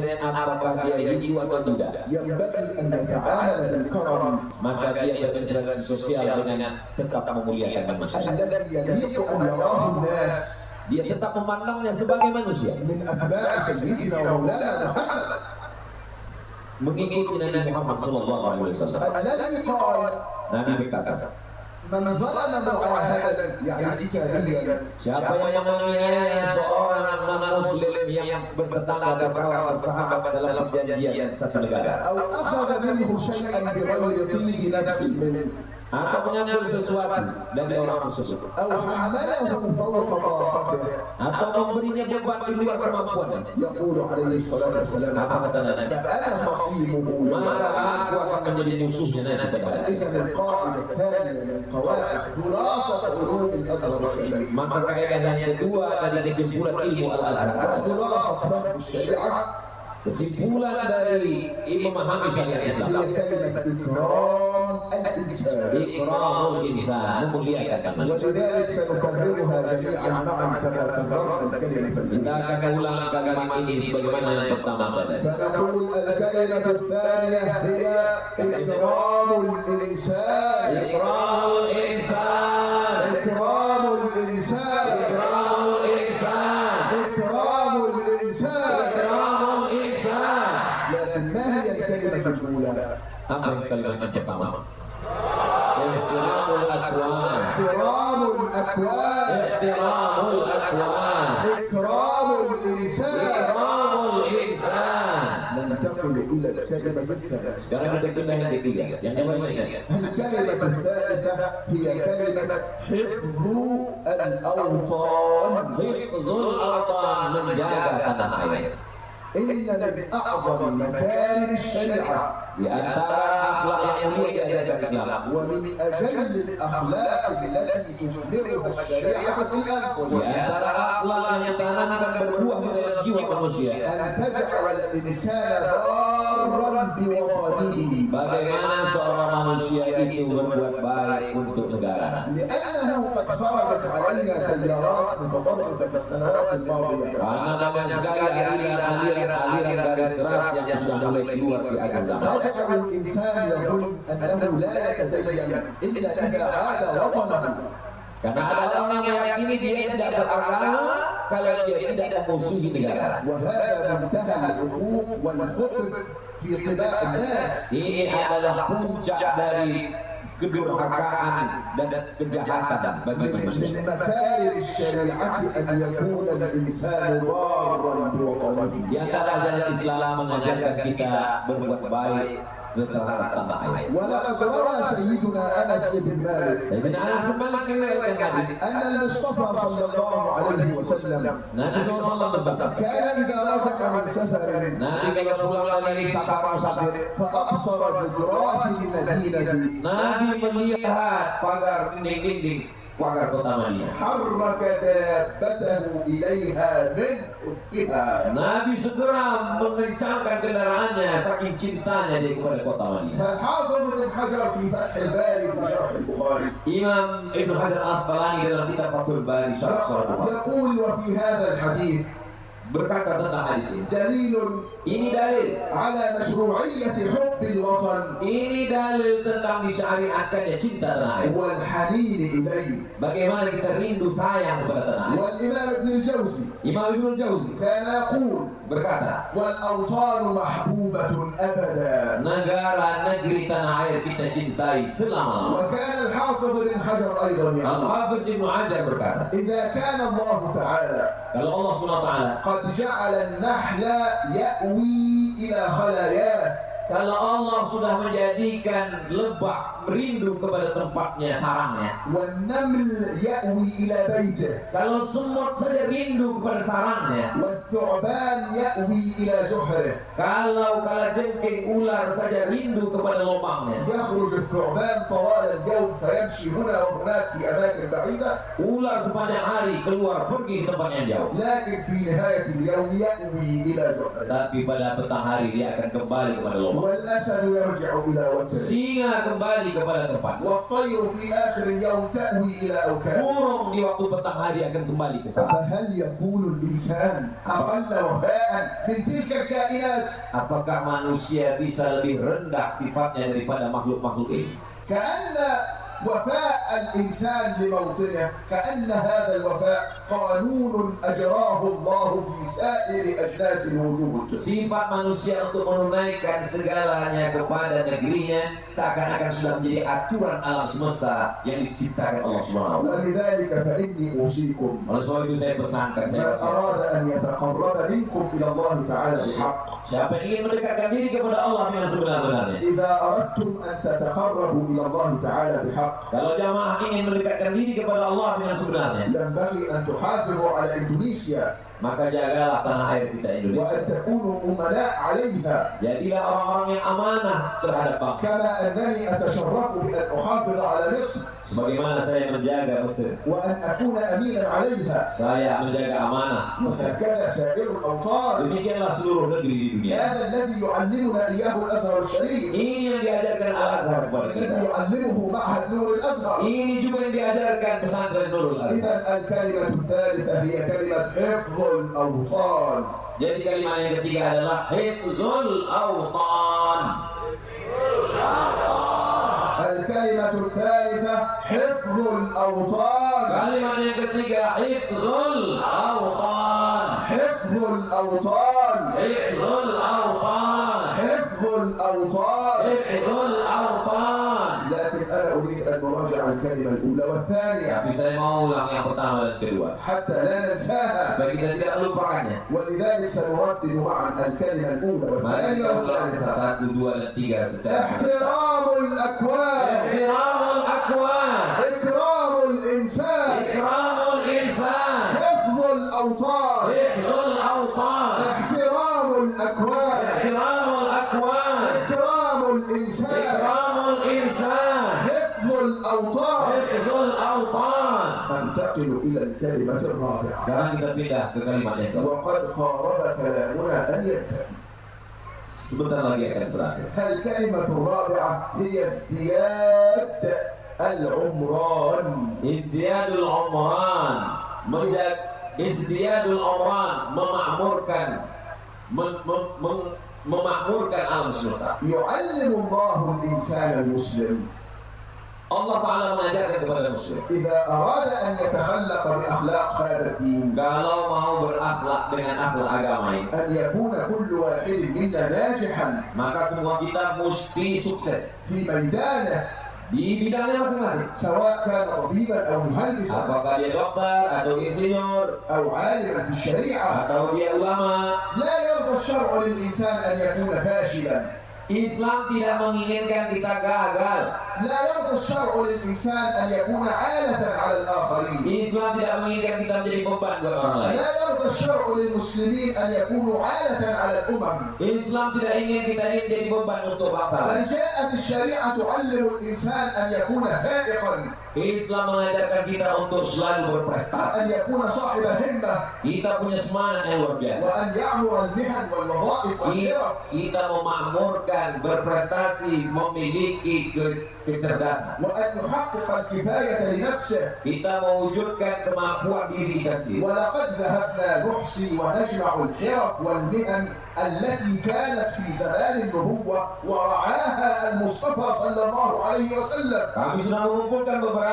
stand up apakah dia rindu atau tidak. ينبغي أن نتعامل بالكرم Maka dia berinteraksi sosial dengan tetap memuliakan manusia. الذي يليق أن يراه الناس Dia tetap memandangnya sebagai manusia, من أتباع سيدنا ومولانا محمد mengikuti Nabi Muhammad SAW. الذي قال Nabi berkata, من ظلم معاهدا يعني كتابيا siapa yang menganiaya seorang non-muslim yang bertetangga berkawan bersahabat dalam perjanjian satu negara, أو أخذ منه شيئا بغير طيب نفس منه atau mengambil sesuatu dari orang tersebut, أو حمله فوق طاقته atau memberinya beban di luar kemampuannya, يقول عليه الصلاة والسلام apa kata Nabi? فأنا خصيمه Maka aku akan menjadi musuhnya nanti pada hari. إذا القاعدة الثانية من قواعد خلاصة علوم الأزهر الشريف Maka kaidah yang kedua dari kesimpulan ilmu al-azhar, وخلاصة فهم الشريعة kesimpulan dari memahami syariat Islam, هي كلمة إكرام الإنسان ikramul insan, memuliakan manusia. ولذلك سنكررها جميعا معا كما كررنا الكلمة Kita الأولى akan ulang kalimat ini sebagaimana yang pertama tadi. فنقول الكلمة الثانية هي إكرام الإنسان Ikramul insan, إكرام الإنسان ikramul insan, إكرام الإنسان ikramul insan. لكن ما هي الكلمة الأولى؟ Apa yang kalimat yang pertama? Ikramul akwan, إكرام الأكوان ikramul akwan, إكرام الإنسان ikramul insan. ننتقل إلى الكلمة الثالثة Sekarang kita pindah yang ketiga, yang kedua. الكلمة الثالثة هي كلمة حفظ الأوطان Hifzul awtan, menjaga tanah air. إن من أعظم مكارم الشريعة Di antara akhlak yang mulia di ajaran Islam, ومن أجل الأخلاق التي تثمرها الشريعة في di الأنفس antara akhlak yang ditanamkan berbuah di dalam jiwa manusia, أن تجعل الإنسان ضارا بوطنه bagaimana seorang manusia itu berbuat baik untuk negara. لأنه قد خرجت علينا تيارات متطرفة في السنوات الماضية Karena banyak sekali aliran garis keras yang sudah mulai keluar di akhir zaman. يجعل الإنسان يظن أنه لا يتدين إلا إذا عاد وطنه Karena ada orang yang meyakini dia tidak beragama kalau dia tidak memusuhi negara. وهذا منتهى العقوق والخبث في طباع الناس Ini adalah puncak dari kedurhakaan dan kejahatan bagi manusia. من مكارم الشريعة أن يكون الإنسان ضارا بوطنه Di antara ajaran Islam mengajarkan kita berbuat baik terhadap tanah air. ولقد روى سيدنا أنس بن مالك Sayyidina Anas Malik meriwayatkan hadis, أن المصطفى صلى الله عليه وسلم Nabi SAW bersabda, كان إذا رجع من سفر Nabi kalau pulang dari safar musafir, فأبصر جدرات المدينة Nabi melihat pagar dinding-dinding pagar kota Madinah. حرك دابته إليها من حبها Nabi segera mengencangkan kendaraannya saking cintanya dia kepada kota Madinah. فحافظ بن حجر في فتح الباري في شرح البخاري Imam Ibnu Hajar Al-Asqalani dalam kitab Fathul Bari Syarah Sahih Bukhari يقول وفي هذا الحديث berkata tentang hadis ini. دليل Ini dalil. على مشروعية حب الوطن Ini dalil tentang disyariatkannya cinta tanah air. والحنين إليه. Bagaimana kita rindu sayang kepada tanah air. والإمام ابن الجوزي Imam Ibnu Jauzi كان يقول berkata, والأوطان محبوبة أبدا. negara negeri tanah air kita cintai selama-lamanya. وكان الحافظ بن حجر أيضا يقول Al-Hafiz Ibnu Hajar berkata, إذا كان الله تعالى kalau Allah SWT قد جعل النحل يأوي إلى خلاياه kalau Allah sudah menjadikan lebah merindu kepada tempatnya, sarangnya. والنمل يأوي إلى بيته Kalau semut saja rindu kepada sarangnya. والثعبان يأوي إلى جحره. Kalau kalajengking ular saja rindu kepada lubangnya. يخرج الثعبان طوال اليوم فيمشي هنا وهناك في أماكن بعيدة. Ular sepanjang hari keluar pergi ke tempat yang jauh. لكن في نهاية اليوم يأوي إلى جحره. Tapi pada petang hari dia akan kembali kepada lubang. Allah. والأسد يرجع إلى وتره Singa kembali kepada tempat. والطير في آخر اليوم تأوي إلى أوكاره Burung di waktu petang hari akan kembali ke sana. فهل يكون الإنسان أقل وفاء من تلك الكائنات؟ Apakah manusia bisa lebih rendah sifatnya daripada makhluk-makhluk ini? كأن وفاء الإنسان لموطنه كأن هذا الوفاء قانون أجراه الله في سائر أجناس الوجود. Sifat manusia untuk menunaikan segalanya kepada negerinya seakan-akan sudah menjadi aturan alam semesta yang diciptakan Allah Subhanahu wa taala. ولذلك فإني أوصيكم Oleh sebab itu saya pesankan, من أراد أن يتقرب منكم إلى الله تعالى بحق. siapa yang ingin mendekatkan diri kepada Allah dengan sebenar-benarnya. إذا أردتم أن تتقربوا إلى الله تعالى بحق Kalau jamaah ingin mendekatkan diri kepada Allah dengan sebenarnya, ينبغي أن تحافظوا على إندونيسيا maka jagalah tanah air kita Indonesia. وأن تكونوا أمناء عليها Jadilah orang-orang yang amanah terhadap bangsa. كما أنني أتشرف بأن أحافظ على مصر Sebagaimana saya menjaga Mesir, وأن أكون أمينا عليها saya menjaga amanah Mesir. وهكذا سائر الأوطان. Demikianlah seluruh negeri di dunia. هذا الذي يعلمنا إياه الأزهر الشريف Ini yang diajarkan Al-Azhar kepada والذي kita. يعلمه معهد نور الأزهر. Ini juga yang diajarkan pesantren Nurul Azhar. إذا الكلمة الثالثة هي كلمة حفظ الأوطان. Jadi kalimat yang ketiga adalah hifzul awtan. الكلمة الثالثة حفظ الأوطان. Kalimat yang ketiga hifzul awtan. حفظ الأوطان. Hifzul awtan. حفظ الأوطان. Hifzul awtan. لكن أنا أريد أن نراجع الكلمة الأولى والثانية Tapi saya mau ulang yang pertama dan kedua حتى لا ننساها. supaya kita tidak lupakannya. ولذلك سنردد معا الكلمة الأولى Mari والثانية kita ulang والثالثة. 1, 2, dan 3 secara احترام الأكوان. Ihtiramul akwan. إكرام الإنسان. Ikramul insan. حفظ الأوطان. Hifzul awtan. احترام الأكوان. Ihtiramul akwan. إكرام الإنسان. Ikramul insan. حفظ الأوطان. Hifzul awtan. ننتقل إلى الكلمة الرابعة Sekarang kita pindah ke kalimat yang kedua. وقد قارب كلامنا أن ينتهي. Sebentar lagi akan berakhir. الكلمة الرابعة هي ازدياد العمران. Izdiyadul umran. Izdiyadul umran memakmurkan memakmurkan alam semesta. يعلم الله الإنسان المسلم Allah Ta'ala mengajarkan kepada muslim, إذا أراد أن يتخلق بأخلاق هذا الدين kalau mau berakhlak dengan akhlak agama ini, أن يكون كل واحد منا ناجحا maka semua kita mesti sukses في ميدانه di bidangnya masing-masing. سواء كان طبيبا أو مهندسا Apakah dia dokter atau insinyur أو عالما في الشريعة. atau dia ulama. لا يرضى الشرع للإنسان أن يكون فاشلا. Islam tidak menginginkan kita gagal. لا يرضى الشرع للإنسان أن يكون عالة على الآخرين. Islam tidak menginginkan kita menjadi beban buat orang lain. لا يرضى الشرع للمسلمين أن يكونوا عالة على الأمم. Islam tidak ingin kita ini menjadi beban untuk bangsa بل lain. جاءت الشريعة تعلم الإنسان أن يكون فائقا Islam mengajarkan kita untuk selalu berprestasi. وأن يكون صاحب همة Kita punya semangat yang luar biasa. وأن يعمر المهن والوظائف والحرف. Kita memakmurkan, berprestasi, memiliki kecerdasan. وأن يحقق الكفاية لنفسه. Kita mewujudkan kemampuan diri kita sendiri. ولقد ذهبنا نحصي ونجمع الحرف والمهن التي كانت في زمان النبوة ورعاها المصطفى صلى الله عليه وسلم. Kami sudah mengumpulkan beberapa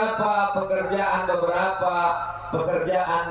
pekerjaan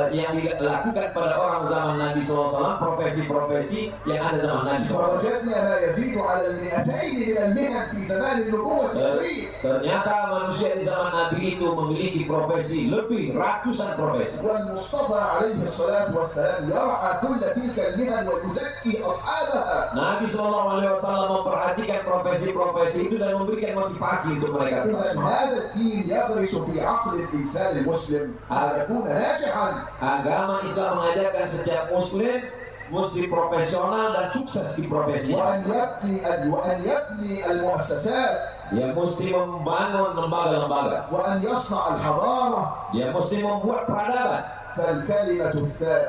yang dilakukan pada orang zaman Nabi SAW, profesi-profesi yang ada zaman Nabi SAW. فوجدنا ما يزيد على 200 من المهن في زمان النبوة الشريف. Ternyata manusia di zaman Nabi itu memiliki profesi lebih ratusan profesi. والمصطفى عليه الصلاة والسلام يرعى كل تلك المهن ويزكي أصحابها. Nabi SAW memperhatikan profesi-profesi itu dan memberikan motivasi untuk mereka. إذا هذا الدين يغرس في عقل الإنسان المسلم أن يكون ناجحا. Agama Islam mengajarkan setiap muslim mesti profesional dan sukses di profesinya. وأن يبني المؤسسات. Dia mesti membangun lembaga-lembaga. وأن يصنع الحضارة. Dia mesti membuat peradaban. فالكلمة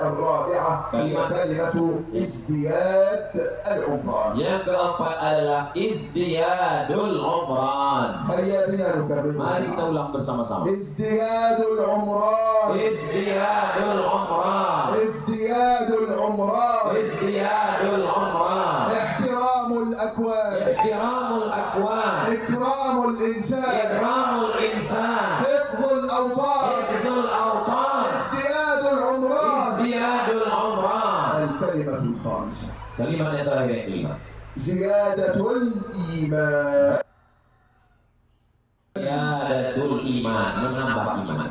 الرابعة هي كلمة ازدياد العمران. Yang keempat adalah izdiyadul umran. هيا بنا نكررها. Mari kita ulang bersama-sama. ازدياد العمران. Izdiyadul umran. ازدياد العمران. Izdiyadul umran. احترام الأكوان. Ihtiramul akwan. إكرام الإنسان. Ikramul insan. حفظ الأوطان. Hifzul awtan. ازدياد العمران. Izdiyadul umran. الكلمة الخامسة Kalimat yang terakhir yang kelima. زيادة الإيمان. Ziyadatul iman, menambah iman.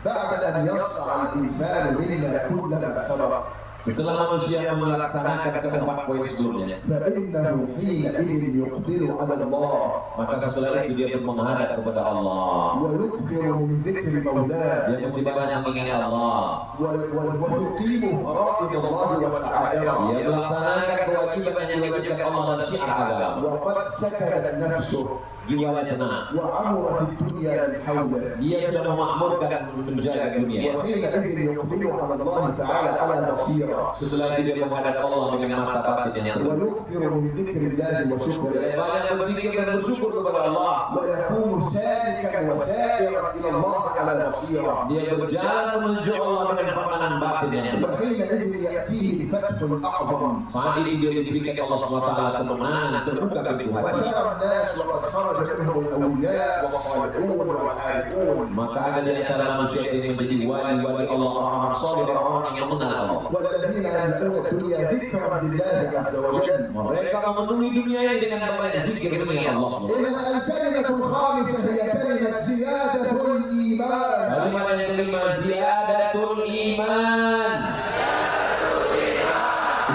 بعد أن يصنع الإنسان منا كل ما سبق Setelah manusia melaksanakan keempat poin sebelumnya, فإنه حينئذ يقبل على الله maka setelah itu dia pun menghadap kepada Allah. ويكثر من ذكر مولاه Dia mesti banyak mengingat Allah. وتقيم فرائض الله وشعائره. Dia melaksanakan kewajiban yang diwajibkan Allah dan syiar agama. وقد سكنت نفسه Jiwanya tenang. وعمرت الدنيا من حوله. Dia sudah memakmurkan menjaga dunia. وحينئذ يقبل على الله تعالى على بصيرة. Setelah itu dia menghadap Allah dengan mata batin yang terbuka. ويكثر من ذكر الله وشكره. Dia banyak berzikir dan bersyukur kepada Allah. ويكون سالكا وسائرا الى الله على بصيره. Dia berjalan menuju Allah dengan pandangan batin yang terbuka. وحينئذ ياتيه الفتح الاعظم. Saat ini dia diberikan Allah SWT kemenangan terbuka pintu hati. وترى الناس وقد خرج منهم الاولياء والصالحون والعارفون. Maka ada di antara manusia ini menjadi wali-wali Allah, orang-orang saleh, orang-orang yang mengenal Allah. والذين يملؤون الدنيا ذكرا لله عز وجل. Mereka memenuhi dunia ini dengan banyak zikir mengingat Allah. اذا الكلمه الخامسه هي كلمه زياده الايمان. Kalimat yang kelima, ziyadatul iman.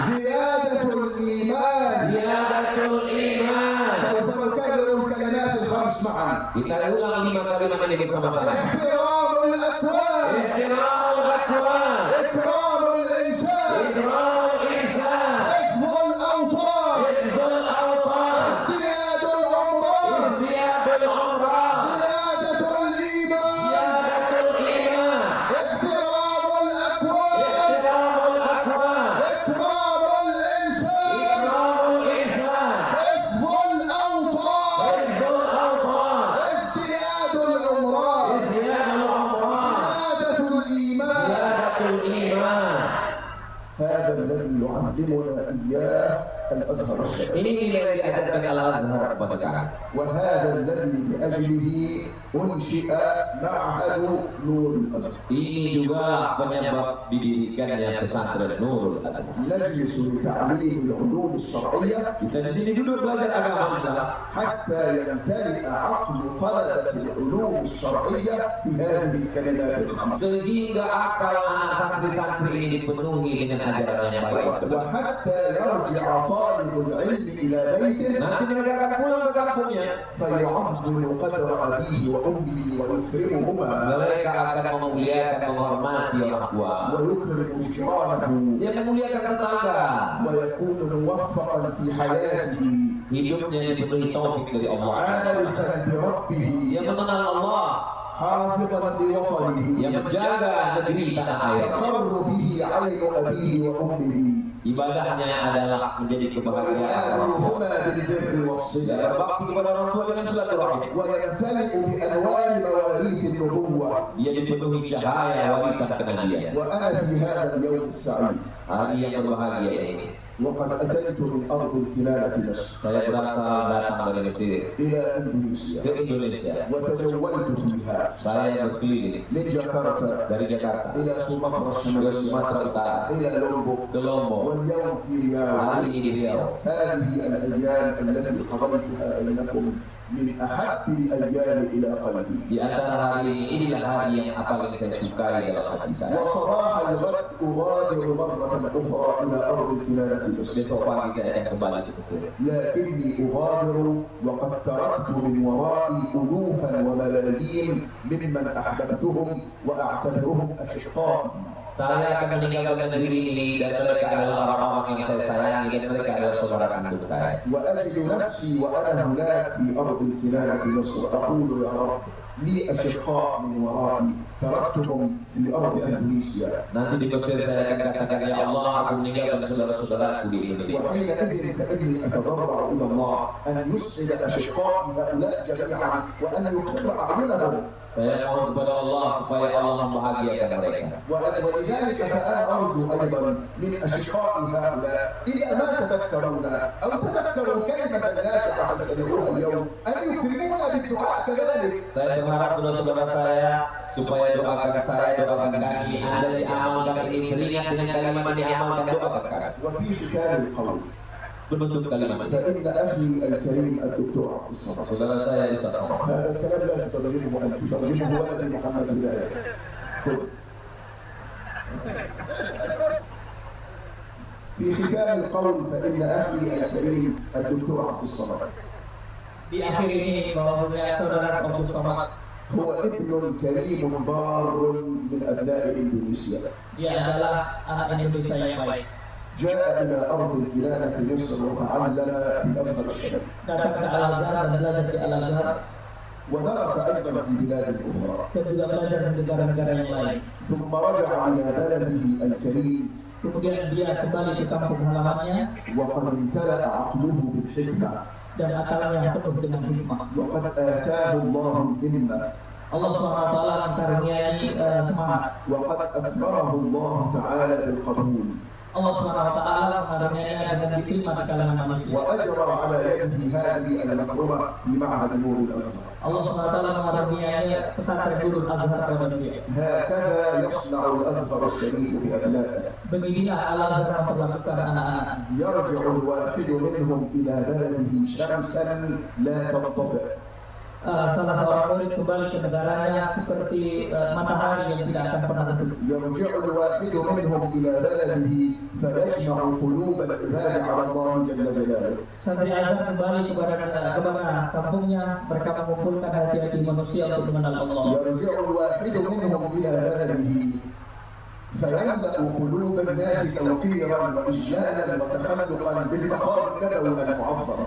زياده الايمان. Ziyadatul iman. سوف نكرر الكلمات الخمس معا. Kita ulang 5 kalimat ini bersama-sama. احترام الاكوان. Ihtiramul akwan. اكرام الانسان. Ikramul insan. حفظ الاوطان. Hifzul awtan. ازدياد العمران. Izdiyadul umran. زيادة الإيمان. Ziyadatul iman. احترام الأكوان. Ihtiramul akwan. إكرام الإنسان. Ikramul insan. حفظ الأوطان. Hifzul awtan. ازدياد العمران. Izdiyadul umran. زيادة الإيمان. Ziyadatul iman. هذا الذي يعلمنا إياه الأزهر الشريف. Ini yang diajarkan Al-Azhar kepada kami. وهذا الذي لأجله أنشئ معهد نور الأزهر. Ini juga penyebab didirikannya pesantren Nurul Azhar. نجلس لتعليم العلوم الشرعية Kita di sini duduk belajar agama Islam حتى يمتلئ عقل طلبة العلوم الشرعية بهذه الكلمات الخمس. sehingga akal anak santri-santri ini dipenuhi dengan ajaran yang baik. وحتى يرجع طالب العلم إلى بيته Nanti mereka akan pulang ke kampungnya. فيعظم قدر أبيه وأمه ويكرمهما Mereka akan memuliakan, menghormati orang tua. ويكرم جيرانه Dia memuliakan tetangga. ويكون موفقا في حياته Hidupnya yang dipenuhi taufik dari Allah. عارفا بربه Dia mengenal Allah. حافظا لوطنه Yang menjaga negeri tanah air. يقر به عين أبيه وأمه Ibadahnya adalah menjadi kebahagiaan orang tua. ويأمرهما بالبر Dia والصلة berbakti kepada orang tua dengan silaturahmi. ويمتلئ بأنوار مواريث النبوة. Dia dipenuhi cahaya warisan kenabian. وأنا في هذا اليوم السعيد Hari yang berbahagia ini, وقد أتيت من أرض الكلالة مصر saya berasal datang dari Mesir إلى أندونيسيا ke Indonesia. وتجولت فيها Saya berkeliling من جاكرتا dari Jakarta إلى سومطرة ke الشمالية Sumatera Utara, إلى لومبو ke Lombok. واليوم في رياض. Hari ini di Riau. هذه الأيام التي قضيتها بينكم من أحب الأيام إلى قلبي. Di antara hari ini, inilah hari yang paling saya sukai dalam hati saya. وصراحة الغد أغادر مرة أخرى إلى أرض الكلالة مصر. Besok pagi saya akan kembali ke Mesir. لكني أغادر وقد تركت من ورائي ألوفا وملايين ممن أحببتهم وأعتبرهم أشقائي. Saya akan meninggalkan negeri ini dan mereka adalah orang-orang yang saya sayangi dan mereka adalah saudara kandung saya. وأجد نفسي وأنا هناك في أرض الكلالة مصر أقول يا رب لي أشقاء من ورائي تركتهم في أرض أندونيسيا. Nanti di Mesir saya akan katakan, ya Allah, aku meninggalkan saudara-saudaraku di Indonesia. وحينئذ فإني أتضرع إلى الله أن يسعد أشقائي هؤلاء جميعا وأن يقر أعينهم. Saya mohon kepada Allah supaya Allah membahagiakan mereka. ولذلك فأنا أرجو أيضا من أشقاء هؤلاء إذا ما تذكرون أو تذكروا كلمة نافعة سمعوها اليوم أن يكرمونا بالدعاء كذلك. Saya berharap saudara-saudara saya supaya doakan saya, doakan kami. Ada diamalkan ini, berikan dengan kalimat diamalkan, doakan. وفي ختام القول Penutup kalimat. فإن أخي الكريم الدكتور عبد الصمد، Saudara saya Ustaz Somad. هذا الكلام لا تترجمه أنت، تترجمه ولدا محمد هداية. في ختام القول فإن أخي الكريم الدكتور عبد الصمد Di akhir ini bahwasanya saudara Abdul Somad هو ابن كريم بار من أبناء إندونيسيا. dia adalah anak Indonesia yang baik. جاء إلى أرض الكنانة مصر وتعلم في الأزهر الشريف. Datang ke Al-Azhar dan belajar di Al-Azhar ودرس أيضا في بلاد أخرى. dan juga belajar di negara-negara yang lain. ثم رجع إلى بلده الكريم Kemudian dia kembali ke kampung halamannya وقد امتلأ عقله بالحكمة dan akalnya penuh dengan hikmah. وقد آتاه الله العلم Allah SWT karuniai semangat. وقد أكرمه الله تعالى بالقبول Allah SWT karuniai dengan diterima di kalangan manusia. وأجرى على يده هذه المكرمة في معهد نور الأزهر. Allah SWT karuniai pesantren Nurul Azhar kepada dia. هكذا يصنع الأزهر الشريف بأبنائه. Beginilah Al-Azhar memperlakukan anak-anak. يرجع الواحد منهم إلى بلده شمسا لا تطفئ. Salah seorang murid kembali ke negaranya seperti matahari yang tidak akan pernah redup. يرجع الواحد منهم إلى بلده فيجمع قلوب العباد على الله جل جلاله. Santri Azhar kembali kepada kampungnya, mereka mengumpulkan hati-hati manusia untuk mengenal Allah. يرجع الواحد منهم إلى بلده فيملأ قلوب الناس توقيرا وإجلالا وتخلقا بالمقام النبوي المعظم.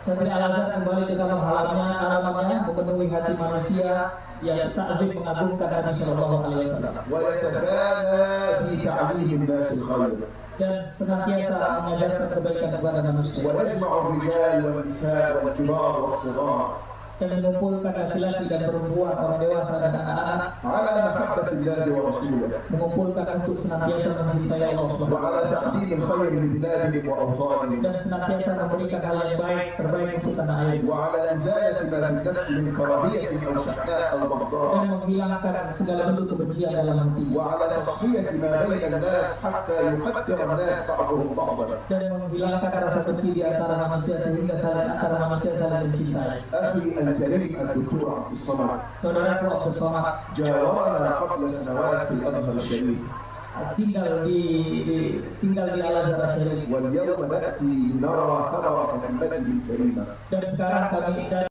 Santri Al-Azhar kembali ke kampung halamannya memenuhi hati manusia yang takzim mengagungkan Nabi Sallallahu Alaihi Wasallam ويتفانى في تعليم الناس الخير. dan senantiasa mengajarkan kebaikan kepada manusia ويجمع الرجال والنساء والكبار والصغار dan mengumpulkan laki-laki dan perempuan, orang dewasa dan anak-anak, على محبة الله ورسوله mengumpulkan untuk senantiasa mencintai Allah Subhanahu wa وعلى Ta'ala تقديم الخير لبلادهم وأوطانهم dan senantiasa memberikan hal yang baik terbaik untuk tanah air وعلى إزالة ما في النفس من كراهية أو شحناء أو dan بغضاء menghilangkan segala bentuk kebencian dalam hati وعلى تصفية ما بين الناس حتى يقدر الناس بعضهم بعضا. dan menghilangkan rasa benci di antara manusia sehingga antara manusia saling mencintai. أخي الكريم الدكتور عبد الصمد Saudaraku Abdul Somad جاورنا قبل سنوات في الأزهر الشريف tinggal di Al-Azhar Syarif واليوم نأتي نرى ثمرة همته الكريمة. dan sekarang kami